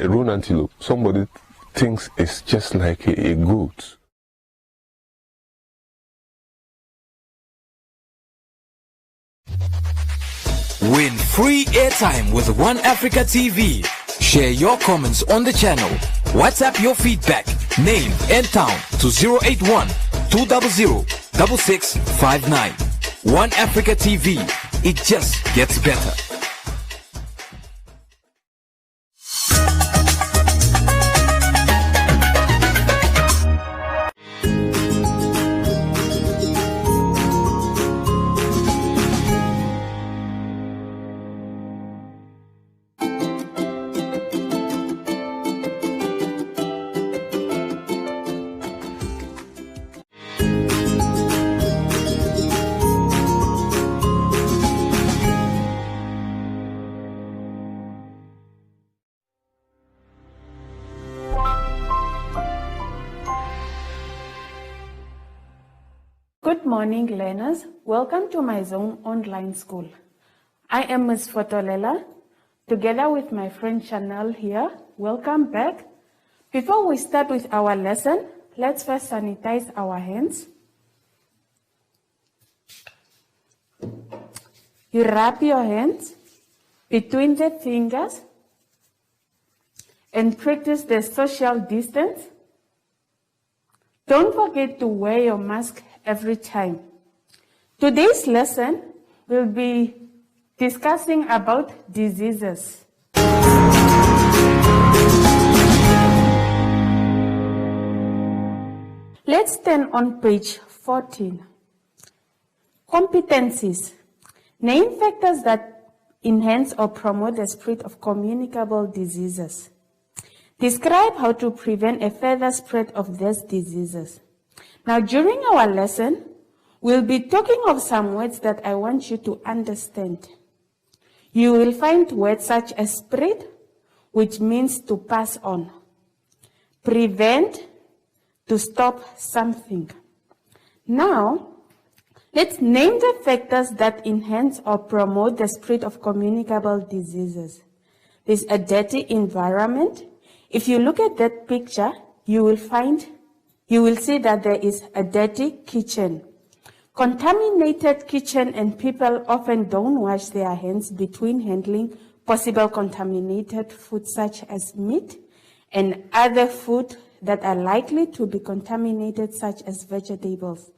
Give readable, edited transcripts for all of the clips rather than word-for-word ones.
a roan antelope, somebody thinks it's just like a goat. Win free airtime with One Africa TV. Share your comments on the channel. WhatsApp your feedback, name and town to 081-200-6659. One Africa TV. It just gets better. Good morning, learners. Welcome to MyZone online school. I am Ms. Fotolela, together with my friend Chanel here. Welcome back. Before we start with our lesson, let's first sanitize our hands. You wrap your hands between the fingers and practice the social distance. Don't forget to wear your mask every time. Today's lesson will be discussing about diseases. Let's turn on page 14. Competencies. Name factors that enhance or promote the spread of communicable diseases. Describe how to prevent a further spread of these diseases. Now, during our lesson, we'll be talking of some words that I want you to understand. You will find words such as spread, which means to pass on. Prevent, to stop something. Now, let's name the factors that enhance or promote the spread of communicable diseases. There's a dirty environment. If you look at that picture, you will see that there is a dirty kitchen. Contaminated kitchen, and people often don't wash their hands between handling possible contaminated food such as meat and other food that are likely to be contaminated such as vegetables.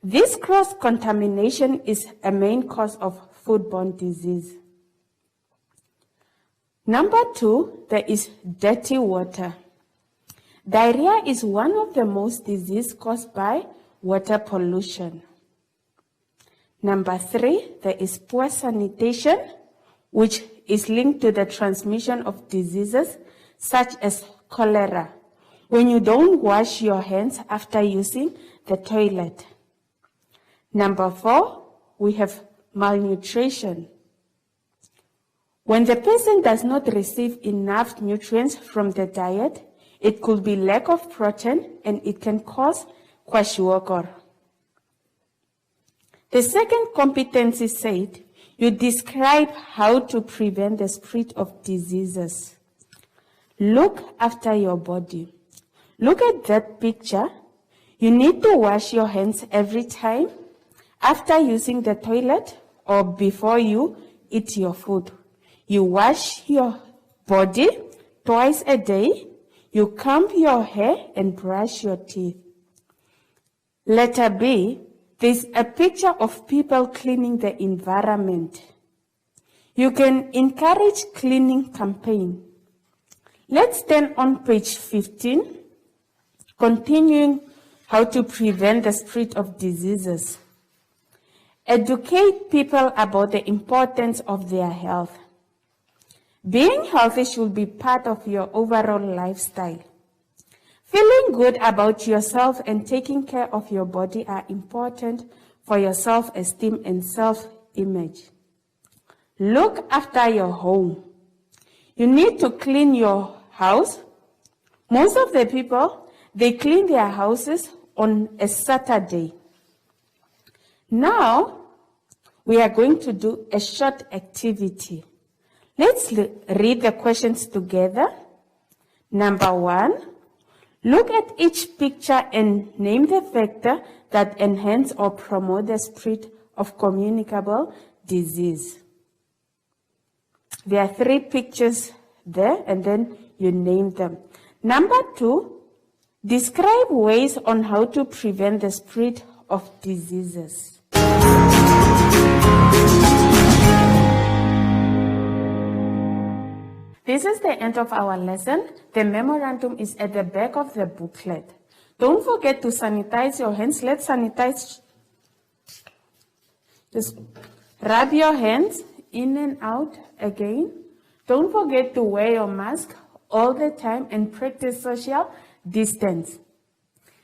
This cross-contamination is a main cause of foodborne disease. Number 2, there is dirty water. Diarrhea is one of the most diseases caused by water pollution. Number 3, there is poor sanitation, which is linked to the transmission of diseases such as cholera, when you don't wash your hands after using the toilet. Number 4, we have malnutrition. When the person does not receive enough nutrients from the diet, it could be lack of protein, and it can cause kwashiorkor. The second competency said, you describe how to prevent the spread of diseases. Look after your body. Look at that picture. You need to wash your hands every time after using the toilet or before you eat your food. You wash your body twice a day. You comb your hair and brush your teeth. Letter B, there's a picture of people cleaning the environment. You can encourage cleaning campaign. Let's turn on page 15, continuing how to prevent the spread of diseases. Educate people about the importance of their health. Being healthy should be part of your overall lifestyle. Feeling good about yourself and taking care of your body are important for your self-esteem and self-image. Look after your home. You need to clean your house. Most of the people, they clean their houses on a Saturday. Now, we are going to do a short activity. Let's read the questions together. Number 1, look at each picture and name the factor that enhance or promote the spread of communicable disease. There are 3 pictures there, and then you name them. Number 2, describe ways on how to prevent the spread of diseases. This is the end of our lesson. The memorandum is at the back of the booklet. Don't forget to sanitize your hands. Let's sanitize. Just rub your hands in and out again. Don't forget to wear your mask all the time and practice social distance.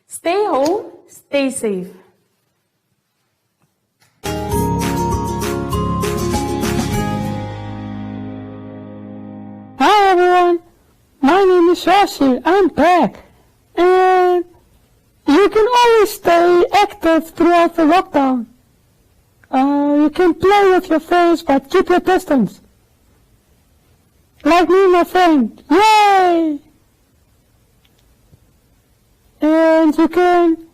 Stay home, stay safe. Hi everyone, my name is Shashi. I'm back. And you can always stay active throughout the lockdown. You can play with your friends, but keep your distance. Like me and my friend. Yay! And you can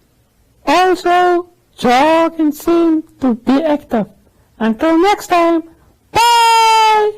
also jog and sing to be active. Until next time, bye!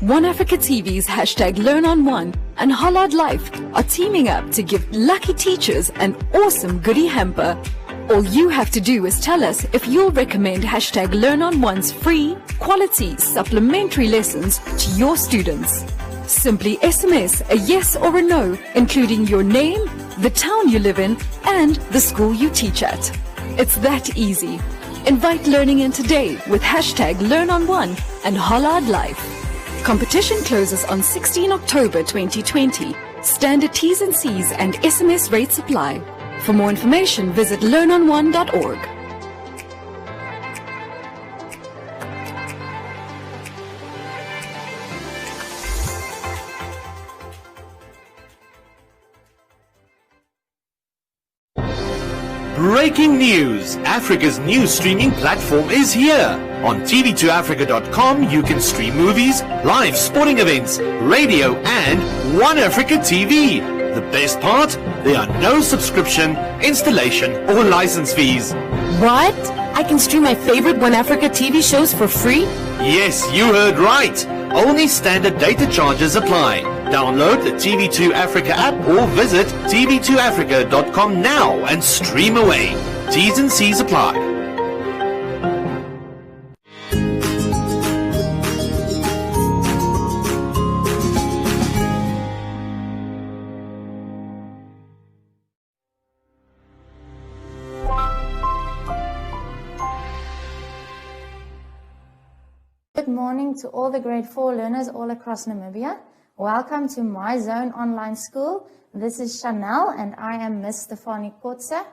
One Africa TV's #LearnOn1 and Hollard Life are teaming up to give lucky teachers an awesome goodie hamper. All you have to do is tell us if you'll recommend #LearnOn1's free, quality, supplementary lessons to your students. Simply SMS a yes or a no, including your name, the town you live in, and the school you teach at. It's that easy. Invite learning in today with #LearnOn1 and Hollard Life. Competition closes on 16 October 2020. Standard T's and C's and SMS rates apply. For more information, visit learnon1.org. Breaking news! Africa's new streaming platform is here. On tv2africa.com you can stream movies, live sporting events, radio and One Africa TV. The best part? There are no subscription, installation or license fees. What? I can stream my favorite One Africa TV shows for free? Yes, you heard right. Only standard data charges apply. Download the TV2 Africa app or visit tv2africa.com now and stream away. T's and C's apply. Good morning to all the grade 4 learners all across Namibia. Welcome to MyZone online school. This is Chanel and I am Miss Stefanie Kotze.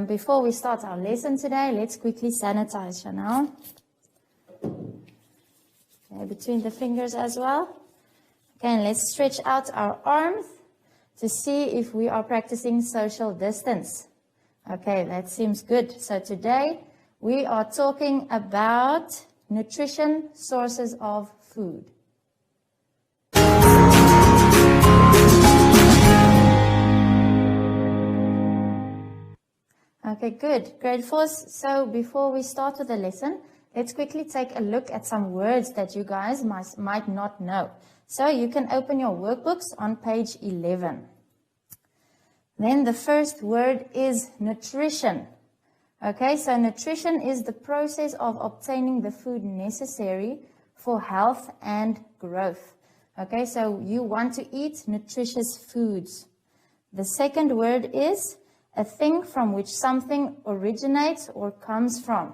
Before we start our lesson today, let's quickly sanitize, Chanel. Okay, between the fingers as well. Okay, and let's stretch out our arms to see if we are practicing social distance. Okay, that seems good. So today we are talking about nutrition, sources of food. Okay, good. Grade 4s. So before we start with the lesson, let's quickly take a look at some words that you guys might not know. So you can open your workbooks on page 11. Then the first word is nutrition. Okay, so nutrition is the process of obtaining the food necessary for health and growth. Okay, so you want to eat nutritious foods. The second word is a thing from which something originates or comes from.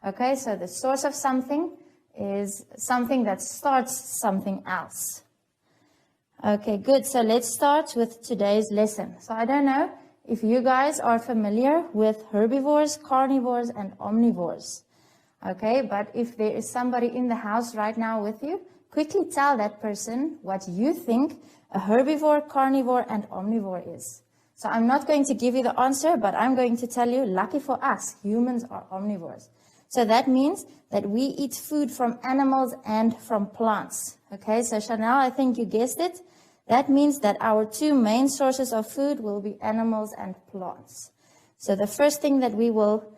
Okay, so the source of something is something that starts something else. Okay, good. So let's start with today's lesson. So I don't know if you guys are familiar with herbivores, carnivores, and omnivores. Okay, but if there is somebody in the house right now with you, quickly tell that person what you think a herbivore, carnivore, and omnivore is. So I'm not going to give you the answer, but I'm going to tell you, lucky for us, humans are omnivores. So that means that we eat food from animals and from plants. Okay, so Chanel, I think you guessed it. That means that our two main sources of food will be animals and plants. So the first thing that we will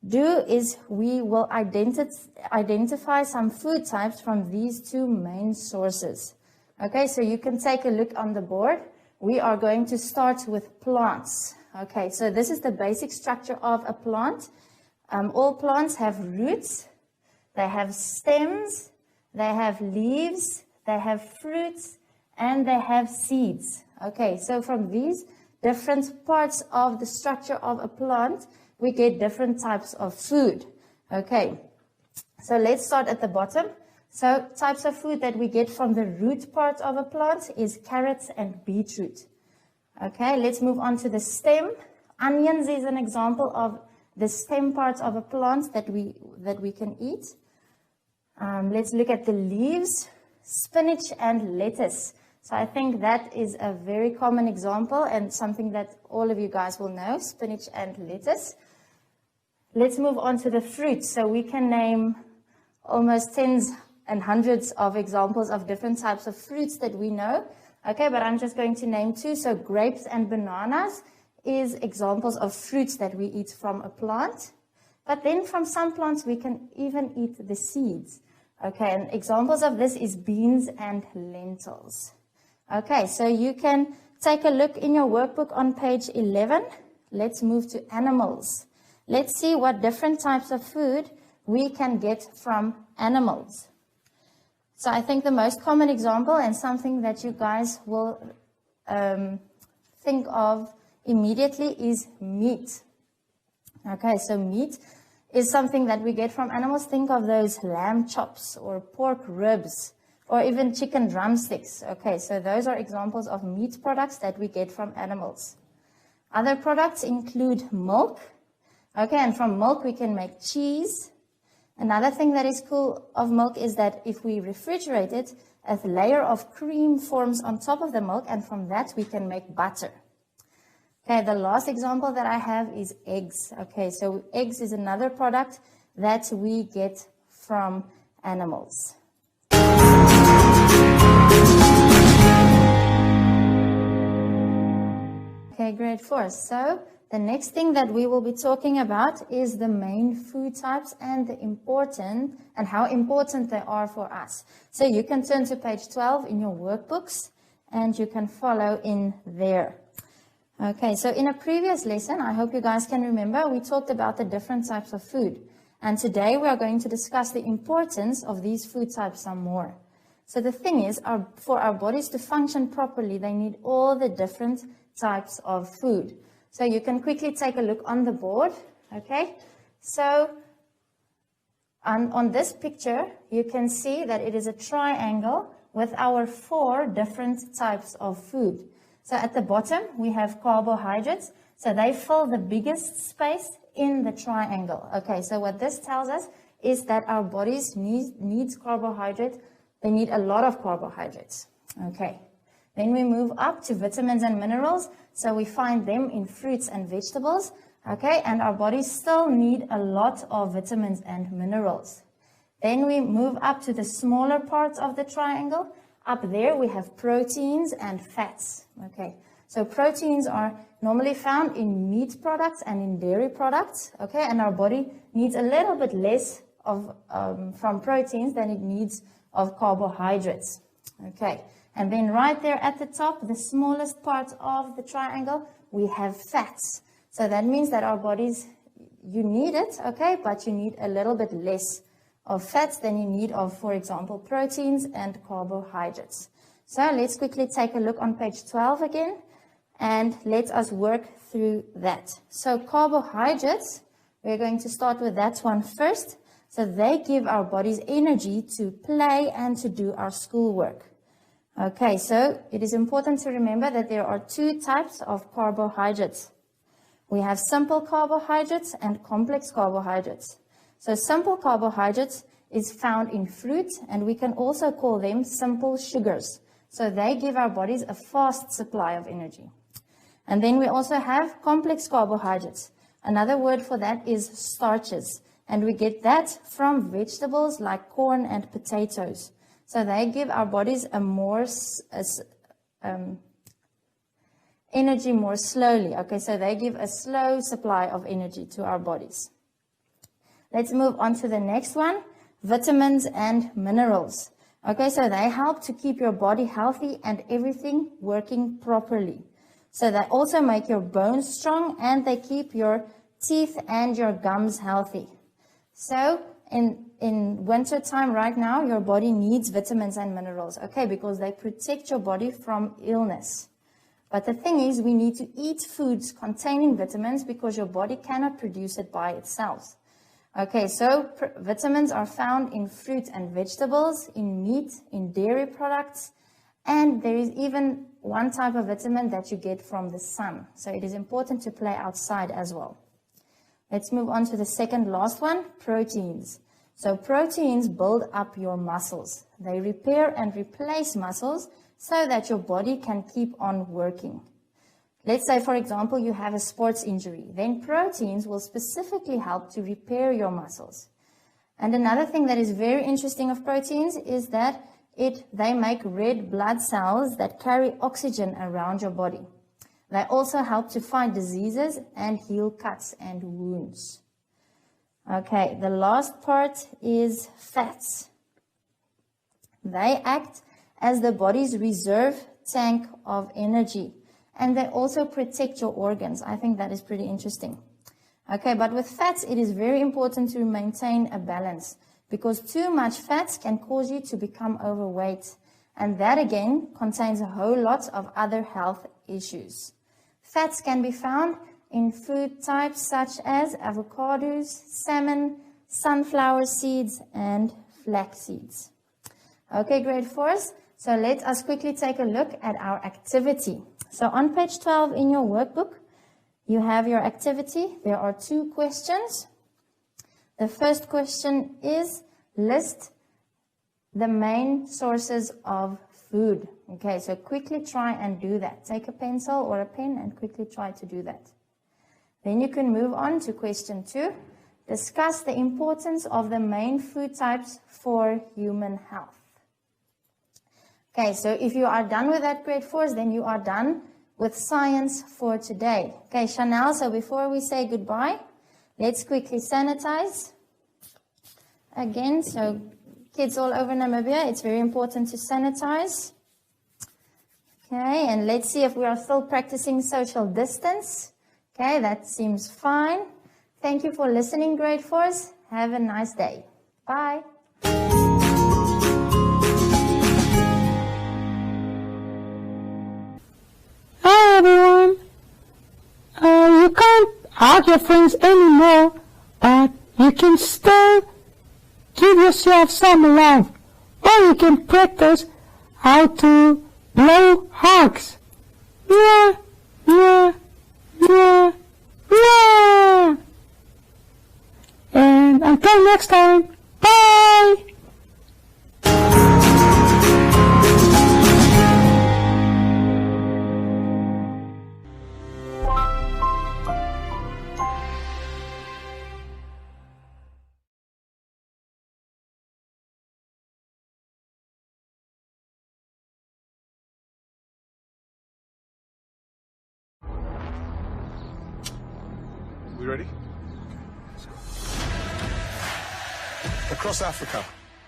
do is we will identify some food types from these two main sources. Okay, so you can take a look on the board. We are going to start with plants. Okay, so this is the basic structure of a plant. All plants have roots, they have stems, they have leaves, they have fruits, and they have seeds. Okay, so from these different parts of the structure of a plant, we get different types of food. Okay, so let's start at the bottom. So types of food that we get from the root part of a plant is carrots and beetroot. Okay, let's move on to the stem. Onions is an example of the stem parts of a plant that we can eat. Let's look at the leaves, spinach and lettuce. So I think that is a very common example and something that all of you guys will know, spinach and lettuce. Let's move on to the fruits. So we can name almost tens and hundreds of examples of different types of fruits that we know. Okay, but I'm just going to name two. So grapes and bananas is examples of fruits that we eat from a plant. But then from some plants, we can even eat the seeds. Okay, and examples of this is beans and lentils. Okay, so you can take a look in your workbook on page 11. Let's move to animals. Let's see what different types of food we can get from animals. So I think the most common example and something that you guys will think of immediately is meat. Okay, so meat is something that we get from animals. Think of those lamb chops or pork ribs or even chicken drumsticks. Okay, so those are examples of meat products that we get from animals. Other products include milk. Okay, and from milk we can make cheese. Another thing that is cool of milk is that if we refrigerate it, a layer of cream forms on top of the milk, and from that we can make butter. Okay, the last example that I have is eggs. Okay, so eggs is another product that we get from animals. Okay, grade 4. So the next thing that we will be talking about is the main food types and how important they are for us. So you can turn to page 12 in your workbooks and you can follow in there. Okay, so in a previous lesson, I hope you guys can remember, we talked about the different types of food. And today we are going to discuss the importance of these food types some more. So the thing is, for our bodies to function properly, they need all the different types of food. So you can quickly take a look on the board, okay? So on this picture, you can see that it is a triangle with our 4 different types of food. So at the bottom, we have carbohydrates. So they fill the biggest space in the triangle. Okay, so what this tells us is that our bodies needs carbohydrate. They need a lot of carbohydrates. Okay. Then we move up to vitamins and minerals. So we find them in fruits and vegetables. Okay, and our bodies still need a lot of vitamins and minerals. Then we move up to the smaller parts of the triangle. Up there we have proteins and fats. Okay, so proteins are normally found in meat products and in dairy products. Okay, and our body needs a little bit less of from proteins than it needs of carbohydrates. Okay, and then right there at the top, the smallest part of the triangle, we have fats. So that means that our bodies, you need it, okay, but you need a little bit less of fats than you need of, for example, proteins and carbohydrates. So let's quickly take a look on page 12 again, and let us work through that. So carbohydrates, we're going to start with that one first. So they give our bodies energy to play and to do our schoolwork. Okay, so it is important to remember that there are 2 types of carbohydrates. We have simple carbohydrates and complex carbohydrates. So simple carbohydrates is found in fruit, and we can also call them simple sugars. So they give our bodies a fast supply of energy. And then we also have complex carbohydrates. Another word for that is starches. And we get that from vegetables like corn and potatoes. So they give our bodies energy more slowly. Okay, so they give a slow supply of energy to our bodies. Let's move on to the next one, vitamins and minerals. Okay, so they help to keep your body healthy and everything working properly. So they also make your bones strong, and they keep your teeth and your gums healthy. So in winter time right now, your body needs vitamins and minerals, okay, because they protect your body from illness. But the thing is, we need to eat foods containing vitamins because your body cannot produce it by itself. Okay, so vitamins are found in fruit and vegetables, in meat, in dairy products, and there is even one type of vitamin that you get from the sun. So it is important to play outside as well. Let's move on to the second last one, proteins. So proteins build up your muscles. They repair and replace muscles so that your body can keep on working. Let's say, for example, you have a sports injury. Then proteins will specifically help to repair your muscles. And another thing that is very interesting of proteins is that they make red blood cells that carry oxygen around your body. They also help to fight diseases and heal cuts and wounds. Okay, the last part is fats. They act as the body's reserve tank of energy. And they also protect your organs. I think that is pretty interesting. Okay, but with fats, it is very important to maintain a balance, because too much fats can cause you to become overweight. And that again contains a whole lot of other health issues. Fats can be found in food types such as avocados, salmon, sunflower seeds, and flax seeds. Okay, grade 4s. So let us quickly take a look at our activity. So on page 12 in your workbook, you have your activity. There are 2 questions. The first question is, list the main sources of food. Okay, so quickly try and do that. Take a pencil or a pen and quickly try to do that. Then you can move on to question 2. Discuss the importance of the main food types for human health. Okay, so if you are done with that grade 4s, then you are done with science for today. Okay, Chanel, so before we say goodbye, let's quickly sanitize. Again, so kids all over Namibia, it's very important to sanitize. Okay, and let's see if we are still practicing social distance. Okay, that seems fine. Thank you for listening, grade 4s. Have a nice day. Bye. Hi everyone. You can't hug your friends anymore, but you can still give yourself some love, or you can practice how to blow hugs. Yeah, yeah, yeah, yeah. And until next time, bye. We ready? Across Africa,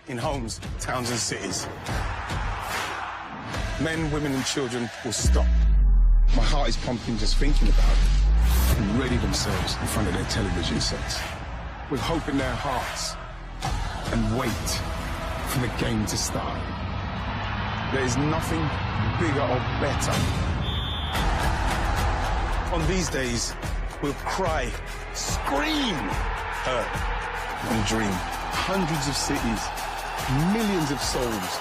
in homes, towns and cities, men, women and children will stop. My heart is pumping just thinking about it, and ready themselves in front of their television sets, with hope in their hearts, and wait for the game to start. There is nothing bigger or better. On these days, we'll cry, scream, hurt, and dream. Hundreds of cities, millions of souls,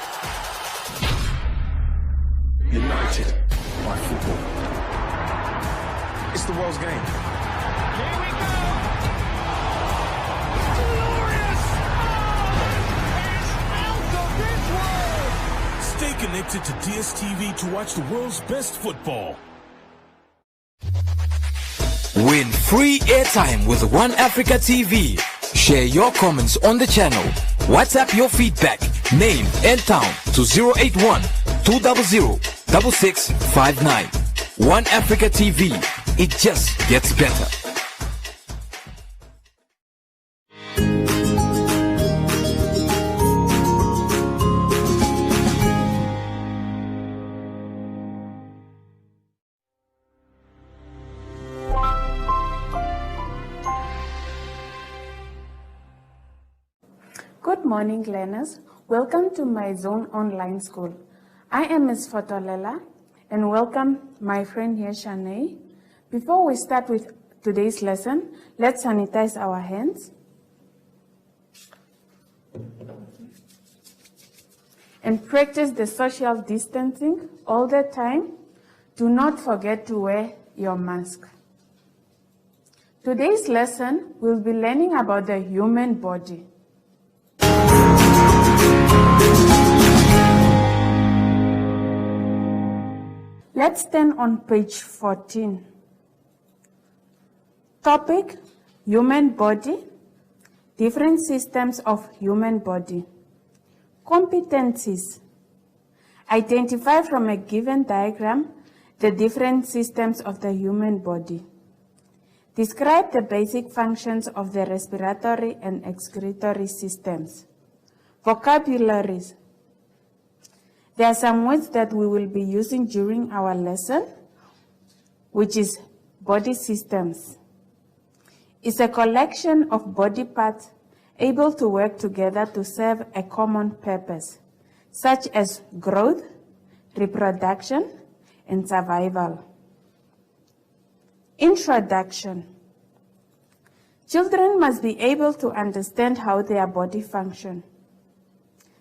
united by football. It's the world's game. Here we go. Glorious. Oh, it's out of this world. Stay connected to DSTV to watch the world's best football. Win free airtime with One Africa TV. Share your comments on the channel. WhatsApp your feedback, name and town to 081 200 6659. One Africa TV. It just gets better. Good morning, learners. Welcome to MyZone online school. I am Ms. Fotolela, and welcome my friend here, Shanae. Before we start with today's lesson, let's sanitize our hands. And practice the social distancing all the time. Do not forget to wear your mask. Today's lesson, we'll be learning about the human body. Let's turn on page 14. Topic, human body, different systems of human body. Competencies. Identify from a given diagram the different systems of the human body. Describe the basic functions of the respiratory and excretory systems. Vocabularies. There are some words that we will be using during our lesson, which is body systems. It's a collection of body parts able to work together to serve a common purpose, such as growth, reproduction, and survival. Introduction. Children must be able to understand how their body functions.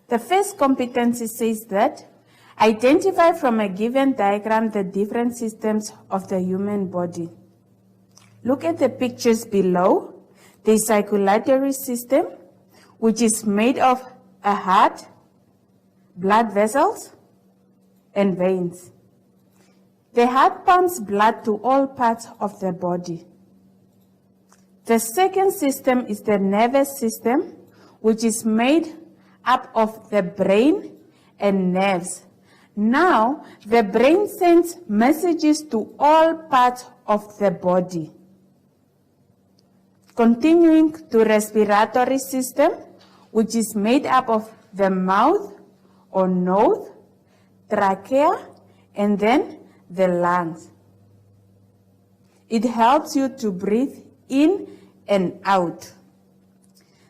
The first competency says that identify from a given diagram the different systems of the human body. Look at the pictures below. The circulatory system, which is made of a heart, blood vessels, and veins. The heart pumps blood to all parts of the body. The second system is the nervous system, which is made up of the brain and nerves. Now, the brain sends messages to all parts of the body. Continuing to respiratory system, which is made up of the mouth or nose, trachea, and then the lungs. It helps you to breathe in and out.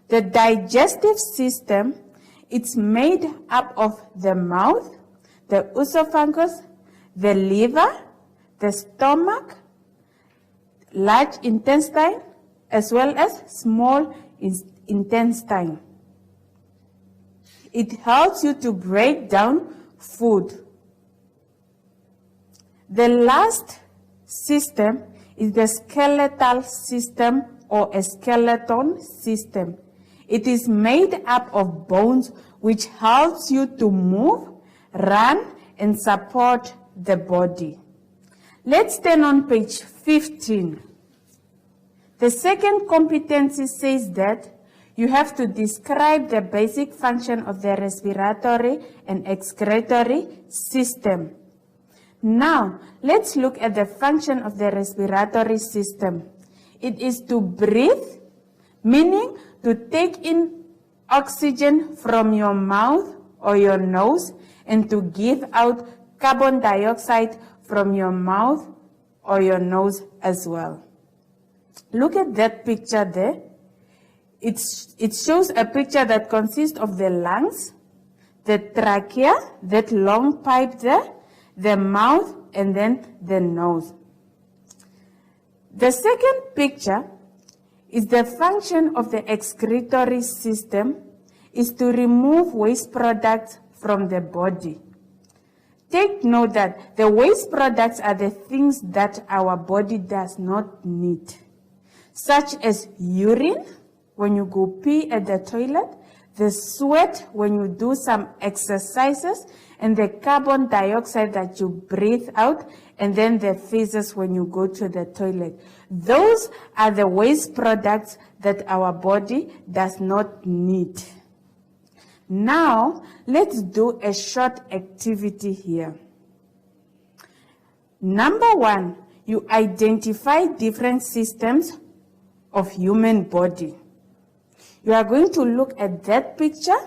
The digestive system, it's made up of the mouth, the esophagus, the liver, the stomach, large intestine, as well as small intestine. It helps you to break down food. The last system is the skeletal system or a skeleton system. It is made up of bones which helps you to move, run, and support the body. Let's turn on page 15. The second competency says that you have to describe the basic function of the respiratory and excretory system. Now, let's look at the function of the respiratory system. It is to breathe, meaning to take in oxygen from your mouth or your nose and to give out carbon dioxide from your mouth or your nose as well. Look at that picture there. It shows a picture that consists of the lungs, the trachea, that long pipe there, the mouth, and then the nose. The second picture is the function of the excretory system is to remove waste products from the body. Take note that the waste products are the things that our body does not need. such as urine when you go pee at the toilet, the sweat when you do some exercises, and the carbon dioxide that you breathe out, and then the feces when you go to the toilet. Those are the waste products that our body does not need. Now, let's do a short activity here. Number 1, you identify different systems of human body. You are going to look at that picture.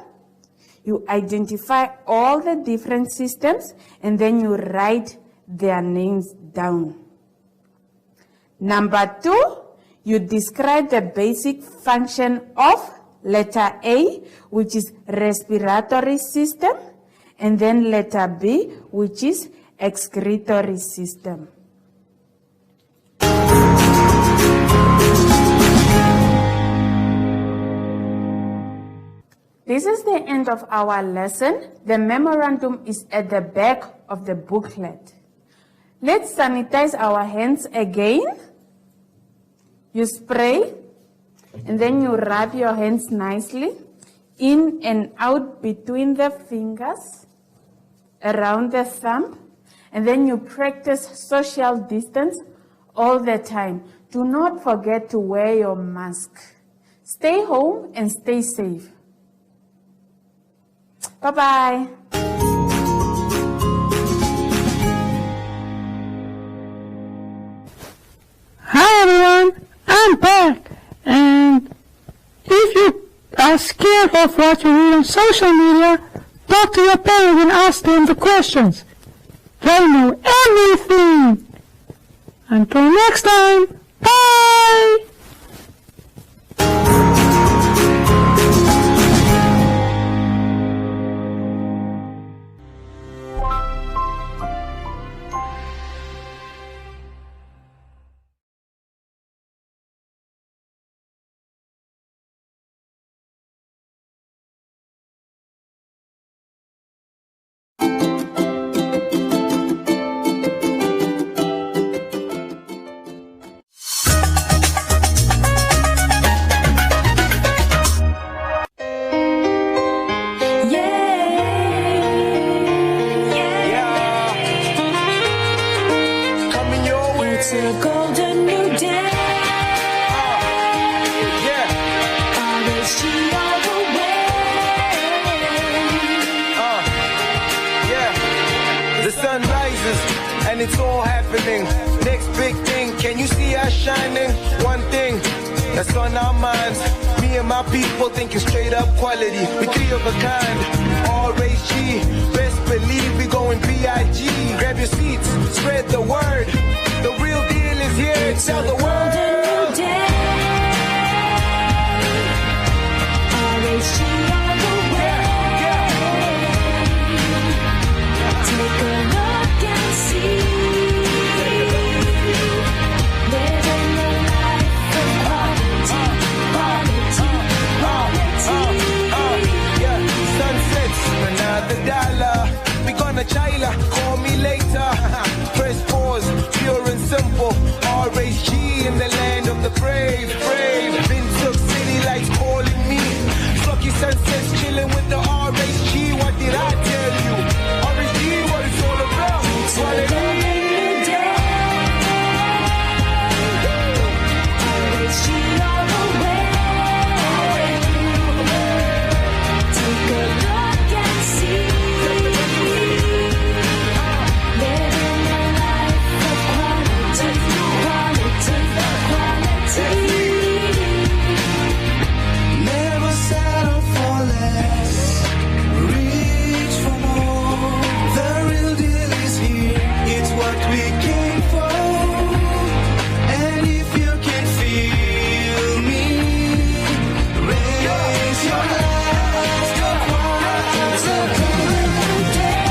You identify all the different systems, and then you write their names down. Number 2, you describe the basic function of letter A, which is respiratory system, and then letter B, which is excretory system. This is the end of our lesson. The memorandum is at the back of the booklet. Let's sanitize our hands again. You spray, and then you rub your hands nicely in and out between the fingers, around the thumb, and then you practice social distance all the time. Do not forget to wear your mask. Stay home and stay safe. Bye-bye. Hi everyone, I'm back, and if you are scared of what you read on social media, talk to your parents and ask them the questions. They know everything. Until next time, bye! It's all happening. Next big thing, can you see us shining? One thing that's on our minds. Me and my people thinking straight up quality. We 3 of a kind. All race G. Best believe we going B.I.G. Grab your seats, spread the word. The real deal is here. Tell the world.